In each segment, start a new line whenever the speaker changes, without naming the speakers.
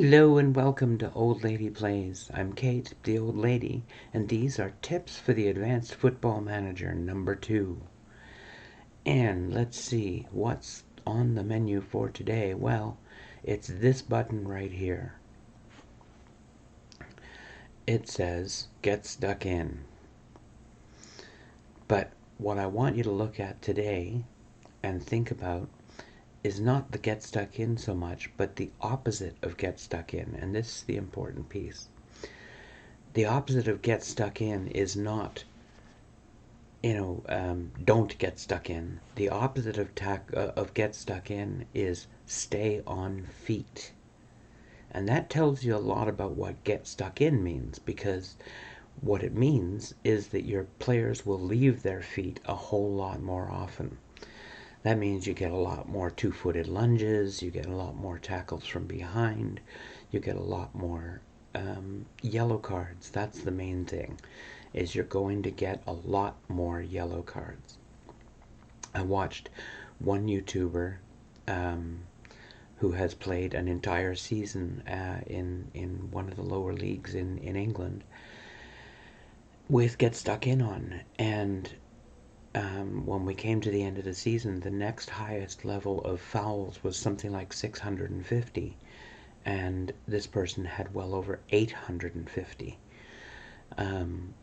Hello and welcome to Old Lady Plays. I'm Kate, the old lady, and these are tips for the Advanced Football Manager number 2. And let's see what's on the menu for today. Well, it's this button right here. It says Get Stuck In. But what I want you to look at today and think about is not the Get Stuck In so much, but the opposite of Get Stuck In, and this is the important piece. The opposite of Get Stuck In is not, don't get stuck in. The opposite of Get Stuck In is stay on feet. And that tells you a lot about what Get Stuck In means, because what it means is that your players will leave their feet a whole lot more often. That means you get a lot more two-footed lunges, you get a lot more tackles from behind, you get a lot more yellow cards. That's the main thing, is you're going to get a lot more yellow cards. I watched one YouTuber who has played an entire season in one of the lower leagues in England with Get Stuck In on, and when we came to the end of the season, the next highest level of fouls was something like 650, and this person had well over 850, and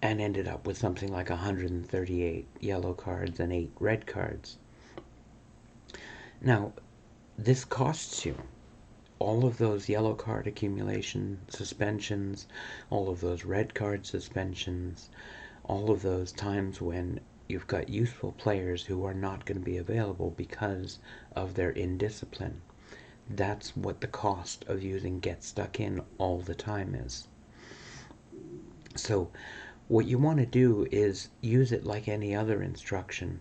ended up with something like 138 yellow cards and 8 red cards. Now, this costs you. All of those yellow card accumulation suspensions, all of those red card suspensions, all of those times when you've got useful players who are not going to be available because of their indiscipline. That's what the cost of using Get Stuck In all the time is. So what you want to do is use it like any other instruction,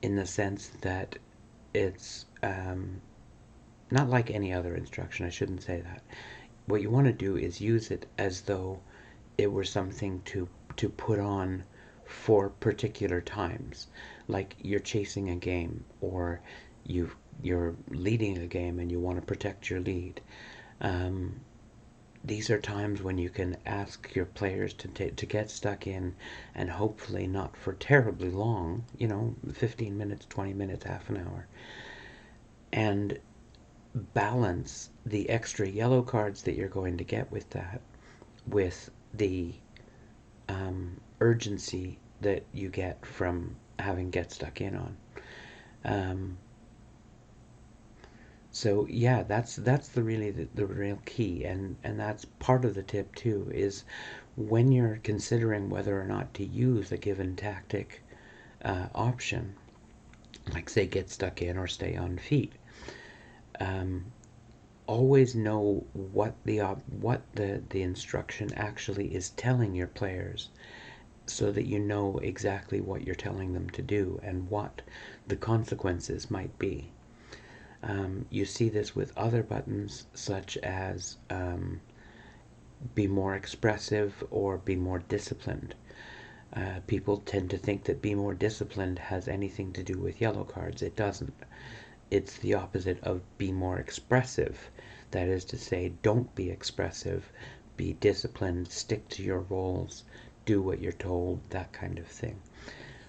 in the sense that it's not like any other instruction, I shouldn't say that. What you want to do is use it as though it were something to put on for particular times, like you're chasing a game, or you're leading a game and you want to protect your lead. These are times when you can ask your players to get stuck in, and hopefully not for terribly long, 15 minutes, 20 minutes, half an hour, and balance the extra yellow cards that you're going to get with that with the urgency that you get from having Get Stuck In on. So yeah, that's the real key, and that's part of the tip too, is when you're considering whether or not to use a given tactic option, like say Get Stuck In or stay on feet. Always know what the instruction actually is telling your players, so that you know exactly what you're telling them to do and what the consequences might be. You see this with other buttons, such as be more expressive or be more disciplined. People tend to think that be more disciplined has anything to do with yellow cards. It doesn't. It's the opposite of be more expressive. That is to say, don't be expressive, be disciplined, stick to your roles, do what you're told, that kind of thing.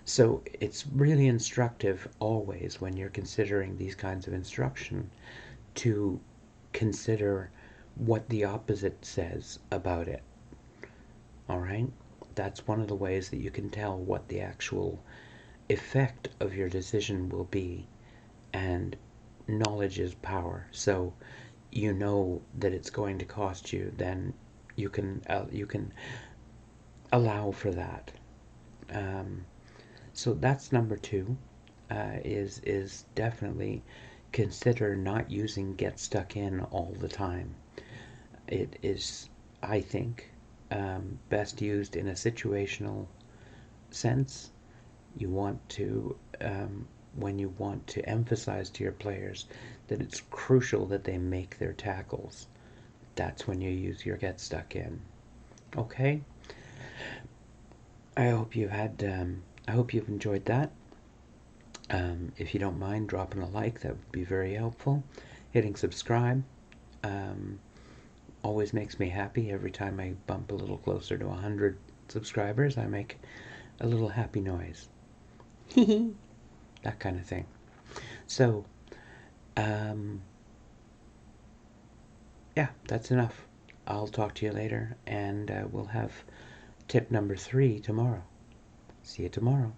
So it's really instructive always, when you're considering these kinds of instruction, to consider what the opposite says about it. All right? That's one of the ways that you can tell what the actual effect of your decision will be. And knowledge is power. So you know that it's going to cost you, then you can allow for that. So that's number 2. Is definitely consider not using Get Stuck In all the time. It is, I think, best used in a situational sense. You want to, when you want to emphasize to your players that it's crucial that they make their tackles, that's when you use your Get Stuck In. Okay? I hope you've enjoyed that. If you don't mind dropping a like, that would be very helpful. Hitting subscribe, always makes me happy. Every time I bump a little closer to 100 subscribers, I make a little happy noise. That kind of thing. So, yeah, that's enough. I'll talk to you later, and we'll have tip number 3 tomorrow. See you tomorrow.